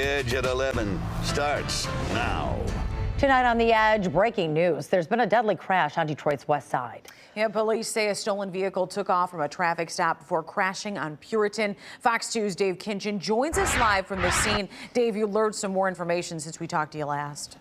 Edge at 11 starts now. Tonight on The Edge, breaking news. There's been a deadly crash on Detroit's west side. Yeah, police say a stolen vehicle took off from a traffic stop before crashing on Puritan. Fox 2's Dave Kinchin joins us live from the scene. Dave, you learned some more information since we talked to you last.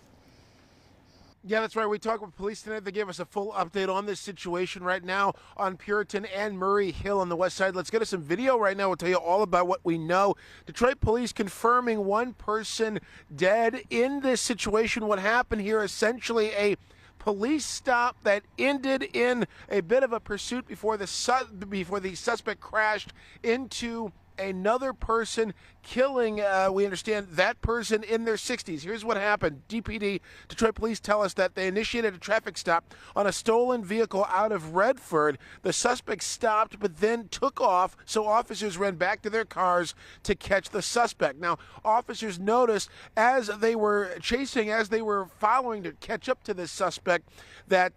Yeah, that's right. We talked with police tonight. They gave us a full update on this situation right now on Puritan and Murray Hill on the west side. Let's get us some video right now. We'll tell you all about what we know. Detroit police confirming one person dead in this situation. What happened here, essentially a police stop that ended in a bit of a pursuit before the suspect crashed into another person, killing, we understand, that person in their 60s. Here's what happened. DPD, Detroit police, tell us that they initiated a traffic stop on a stolen vehicle out of Redford. The suspect stopped but then took off, so officers ran back to their cars to catch the suspect. Now, officers noticed as they were following to catch up to this suspect that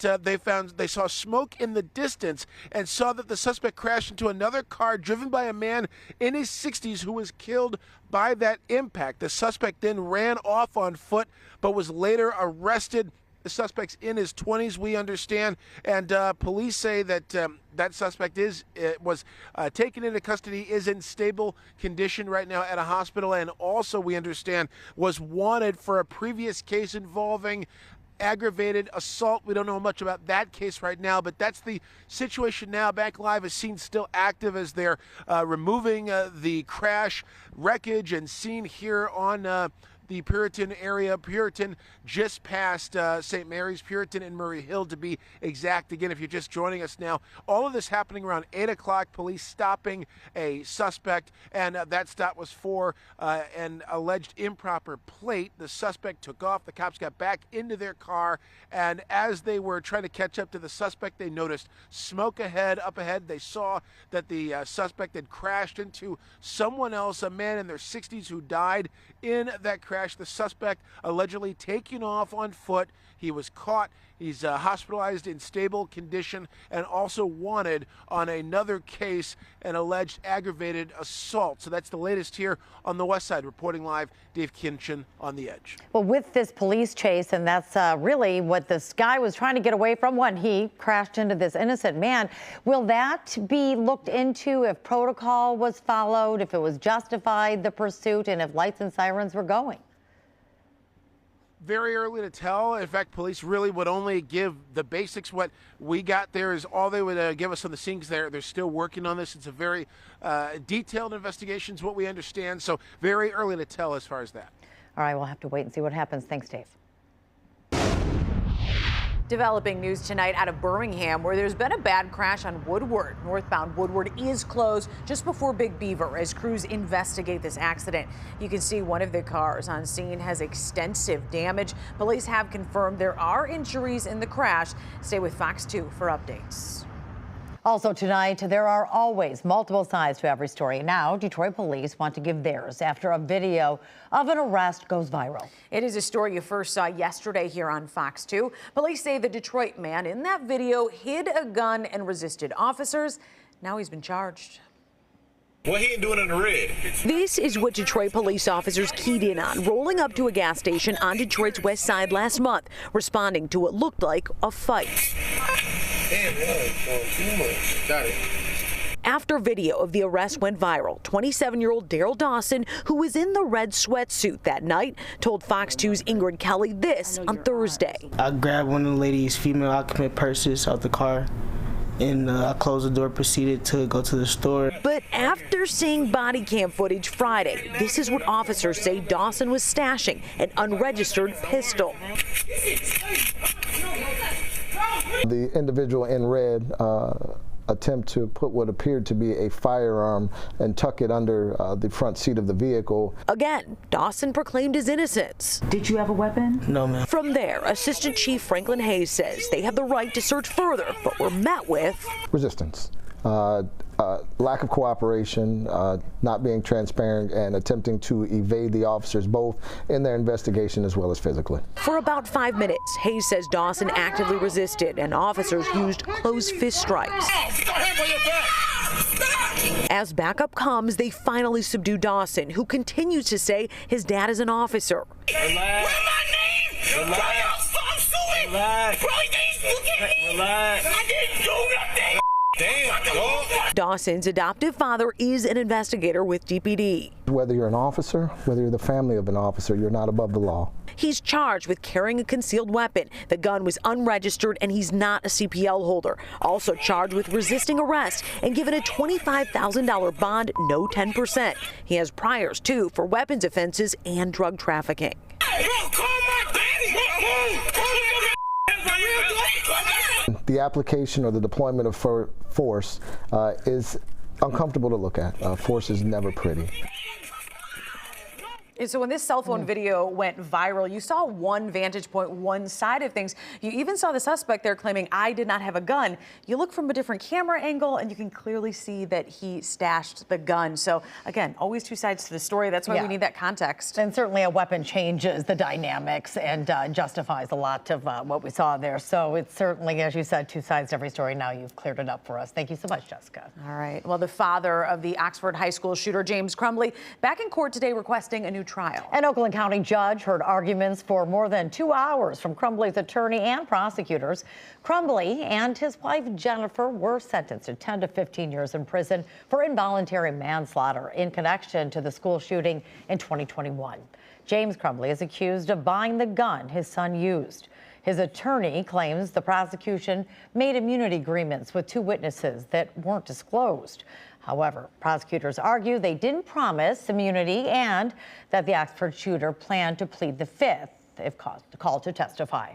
they saw smoke in the distance and saw that the suspect crashed into another car driven by a man in his 60s who was killed by that impact. The suspect then ran off on foot but was later arrested. The suspect's in his 20s, we understand, and police say that that suspect was taken into custody, is in stable condition right now at a hospital, and also, we understand, was wanted for a previous case involving aggravated assault. We don't know much about that case right now, but that's the situation now. Back Live is seen still active as they're removing the crash wreckage and seen here on the Puritan area. Puritan just past St. Mary's, Puritan and Murray Hill to be exact. Again, if you're just joining us now, all of this happening around 8 o'clock, police stopping a suspect, and that stop was for an alleged improper plate. The suspect took off. The cops got back into their car, and as they were trying to catch up to the suspect, they noticed smoke up ahead. They saw that the suspect had crashed into someone else, a man in their 60s who died in that crash. The suspect allegedly taken off on foot. He was caught. He's hospitalized in stable condition and also wanted on another case, an alleged aggravated assault. So that's the latest here on the west side. Reporting live, Dave Kinchin on The Edge. Well, with this police chase, and that's really what this guy was trying to get away from when he crashed into this innocent man, will that be looked into if protocol was followed, if it was justified, the pursuit, and if lights and sirens were going? Very early to tell. In fact, police really would only give the basics. What we got there is all they would give us on the scenes. They're still working on this. It's a very detailed investigation is what we understand. So very early to tell as far as that. All right, we'll have to wait and see what happens. Thanks, Dave. Developing news tonight out of Birmingham, where there's been a bad crash on Woodward. Northbound Woodward is closed just before Big Beaver as crews investigate this accident. You can see one of the cars on scene has extensive damage. Police have confirmed there are injuries in the crash. Stay with Fox 2 for updates. Also tonight, there are always multiple sides to every story. Now, Detroit police want to give theirs after a video of an arrest goes viral. It is a story you first saw yesterday here on Fox 2. Police say the Detroit man in that video hid a gun and resisted officers. Now he's been charged. What he ain't doing in the red? This is what Detroit police officers keyed in on, rolling up to a gas station on Detroit's west side last month, responding to what looked like a fight. Damn, too much. Got it. After video of the arrest went viral, 27-year-old Daryl Dawson, who was in the red sweatsuit that night, told Fox 2's Ingrid Kelly this on Thursday. I grabbed one of the lady's female occupant purses out the car, and I closed the door, proceeded to go to the store. But after seeing body cam footage Friday, this is what officers say Dawson was stashing: an unregistered pistol. The individual in red attempt to put what appeared to be a firearm and tuck it under the front seat of the vehicle. Again, Dawson proclaimed his innocence. Did you have a weapon? No, ma'am. From there, Assistant Chief Franklin Hayes says they have the right to search further, but were met with resistance. Lack of cooperation, not being transparent, and attempting to evade the officers both in their investigation as well as physically. For about 5 minutes, Hayes says Dawson actively resisted and officers used closed fist strikes. As backup comes, they finally subdue Dawson, who continues to say his dad is an officer. Relax. What's my name? Relax. Relax. Relax. I didn't do nothing. Damn, Dawson's adoptive father is an investigator with DPD. Whether you're an officer, whether you're the family of an officer, you're not above the law. He's charged with carrying a concealed weapon. The gun was unregistered and he's not a CPL holder. Also charged with resisting arrest and given a $25,000 bond, no 10%. He has priors too for weapons offenses and drug trafficking. The application or the deployment of force is uncomfortable to look at. Force is never pretty. And so when this cell phone video went viral, you saw one vantage point, one side of things. You even saw the suspect there claiming, I did not have a gun. You look from a different camera angle and you can clearly see that he stashed the gun. So again, always two sides to the story. That's why we need that context. And certainly a weapon changes the dynamics and justifies a lot of what we saw there. So it's certainly, as you said, two sides to every story. Now you've cleared it up for us. Thank you so much, Jessica. All right. Well, the father of the Oxford High School shooter, James Crumbley, back in court today requesting a new trial. An Oakland County judge heard arguments for more than 2 hours from Crumbley's attorney and prosecutors. Crumbley and his wife Jennifer were sentenced to 10 to 15 years in prison for involuntary manslaughter in connection to the school shooting in 2021. James Crumbley is accused of buying the gun his son used. His attorney claims the prosecution made immunity agreements with 2 witnesses that weren't disclosed. However, prosecutors argue they didn't promise immunity and that the Oxford shooter planned to plead the 5th if called to testify.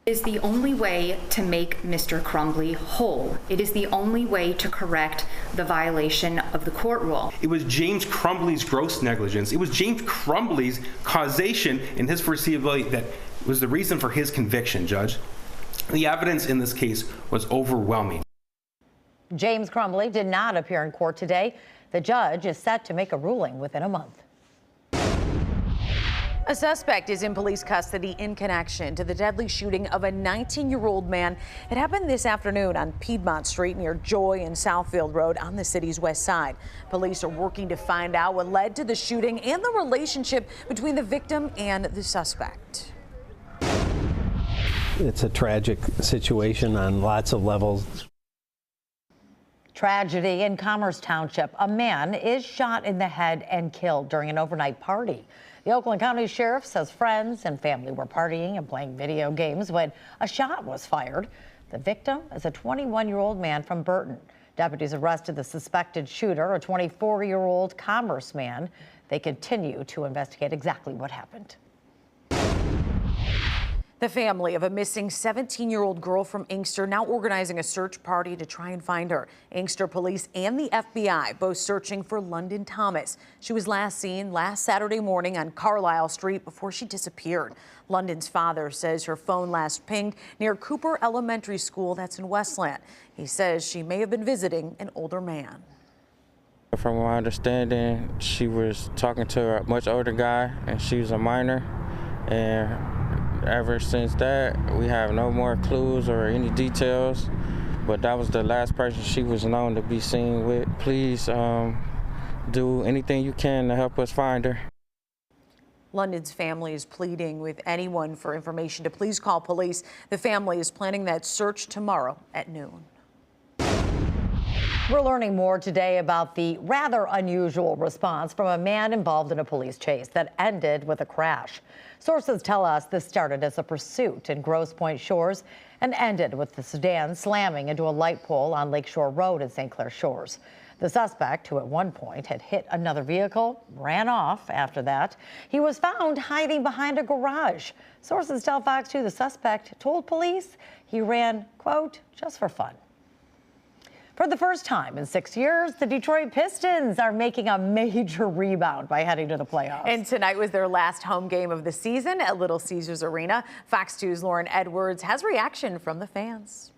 It is the only way to make Mr. Crumbley whole. It is the only way to correct the violation of the court rule. It was James Crumbley's gross negligence. It was James Crumbley's causation and his foreseeability that was the reason for his conviction, Judge. The evidence in this case was overwhelming. James Crumbley did not appear in court today. The judge is set to make a ruling within a month. A suspect is in police custody in connection to the deadly shooting of a 19-year-old man. It happened this afternoon on Piedmont Street near Joy and Southfield Road on the city's west side. Police are working to find out what led to the shooting and the relationship between the victim and the suspect. It's a tragic situation on lots of levels. Tragedy in Commerce Township. A man is shot in the head and killed during an overnight party. The Oakland County Sheriff says friends and family were partying and playing video games when a shot was fired. The victim is a 21-year-old man from Burton. Deputies arrested the suspected shooter, a 24-year-old commerce man. They continue to investigate exactly what happened. The family of a missing 17-year-old girl from Inkster now organizing a search party to try and find her. Inkster police and the FBI both searching for London Thomas. She was last seen last Saturday morning on Carlisle Street before she disappeared. London's father says her phone last pinged near Cooper Elementary School, that's in Westland. He says she may have been visiting an older man. From my understanding, she was talking to a much older guy and she was a minor, and ever since that, we have no more clues or any details, but that was the last person she was known to be seen with. Please do anything you can to help us find her. London's family is pleading with anyone for information to please call police. The family is planning that search tomorrow at noon. We're learning more today about the rather unusual response from a man involved in a police chase that ended with a crash. Sources tell us this started as a pursuit in Grosse Pointe Shores and ended with the sedan slamming into a light pole on Lakeshore Road in St. Clair Shores. The suspect, who at one point had hit another vehicle, ran off after that. He was found hiding behind a garage. Sources tell Fox 2 the suspect told police he ran, quote, just for fun. For the first time in 6 years, the Detroit Pistons are making a major rebound by heading to the playoffs. And tonight was their last home game of the season at Little Caesars Arena. Fox 2's Lauren Edwards has reaction from the fans.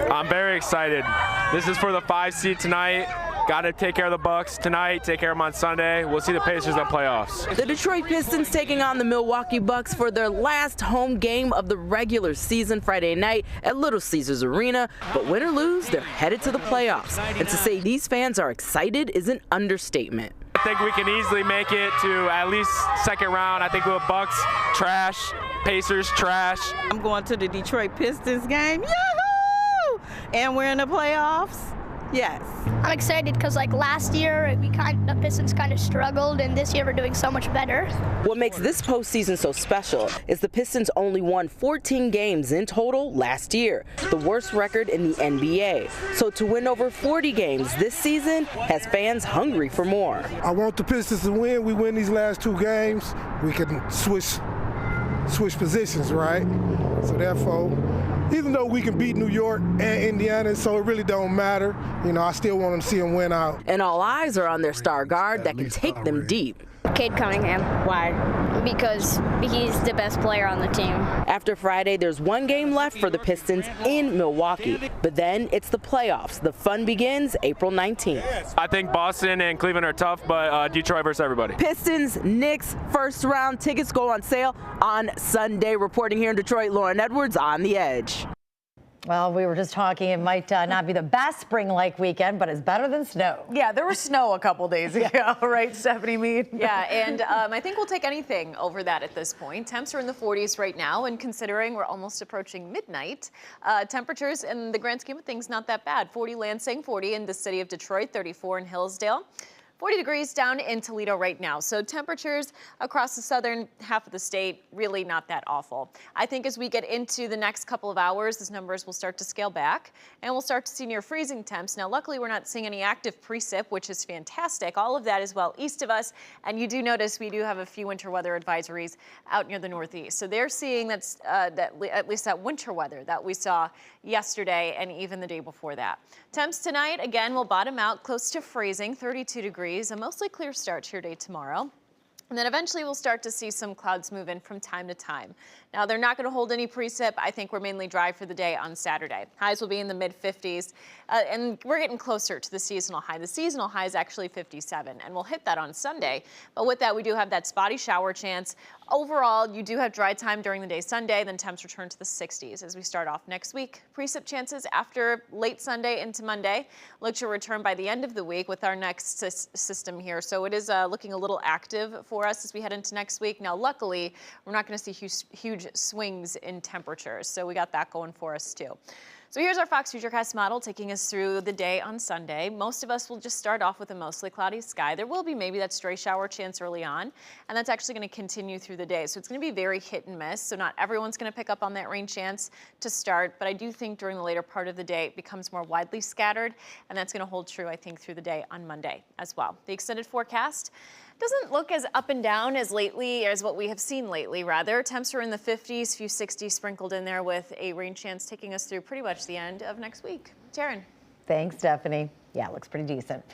I'm very excited. This is for the 5 seed tonight. Got to take care of the Bucks tonight, take care of them on Sunday. We'll see the Pacers in the playoffs. The Detroit Pistons taking on the Milwaukee Bucks for their last home game of the regular season Friday night at Little Caesars Arena. But win or lose, they're headed to the playoffs. And to say these fans are excited is an understatement. I think we can easily make it to at least second round. I think we'll Bucks trash, Pacers trash. I'm going to the Detroit Pistons game. Yahoo! And we're in the playoffs. Yes. I'm excited because last year the Pistons kind of struggled, and this year we're doing so much better. What makes this postseason so special is the Pistons only won 14 games in total last year, the worst record in the NBA. So to win over 40 games this season has fans hungry for more. I want the Pistons to win. We win these last 2 games, we can switch positions, right? So therefore, even though we can beat New York and Indiana, so it really don't matter. I still want to see them win out. And all eyes are on their star guard that can take them deep. Cade Cunningham. Why? Because he's the best player on the team. After Friday, there's 1 game left for the Pistons in Milwaukee. But then it's the playoffs. The fun begins April 19th. I think Boston and Cleveland are tough, but Detroit versus everybody. Pistons, Knicks, first round tickets go on sale on Sunday. Reporting here in Detroit, Lauren Edwards on The Edge. Well, we were just talking, it might not be the best spring-like weekend, but it's better than snow. Yeah, there was snow a couple days ago, right, Stephanie Mead? Yeah, and I think we'll take anything over that at this point. Temps are in the 40s right now, and considering we're almost approaching midnight, temperatures in the grand scheme of things, not that bad. 40 Lansing, 40 in the city of Detroit, 34 in Hillsdale. 40 degrees down in Toledo right now. So temperatures across the southern half of the state, really not that awful. I think as we get into the next couple of hours, these numbers will start to scale back and we'll start to see near freezing temps. Now, luckily, we're not seeing any active precip, which is fantastic. All of that is well east of us. And you do notice we do have a few winter weather advisories out near the northeast. So they're seeing that's at least that winter weather that we saw yesterday and even the day before that. Temps tonight, again, will bottom out close to freezing, 32 degrees. A mostly clear start to your day tomorrow. And then eventually we'll start to see some clouds move in from time to time. Now, they're not going to hold any precip. I think we're mainly dry for the day on Saturday. Highs will be in the mid-50s, and we're getting closer to the seasonal high. The seasonal high is actually 57, and we'll hit that on Sunday. But with that, we do have that spotty shower chance. Overall, you do have dry time during the day Sunday, then temps return to the 60s as we start off next week. Precip chances after late Sunday into Monday look to return by the end of the week with our next system here. So it is looking a little active for us as we head into next week. Now, luckily, we're not going to see huge swings in temperatures, so we got that going for us too. So here's our Fox Futurecast model taking us through the day on Sunday. Most of us will just start off with a mostly cloudy sky. There will be maybe that stray shower chance early on, and that's actually going to continue through the day. So it's going to be very hit and miss. So not everyone's going to pick up on that rain chance to start, but I do think during the later part of the day it becomes more widely scattered, and that's going to hold true, I think, through the day on Monday as well. The extended forecast doesn't look as up and down as what we have seen lately, rather. Temps are in the 50s, few 60s sprinkled in there with a rain chance taking us through pretty much the end of next week. Taryn. Thanks, Stephanie. Yeah, it looks pretty decent.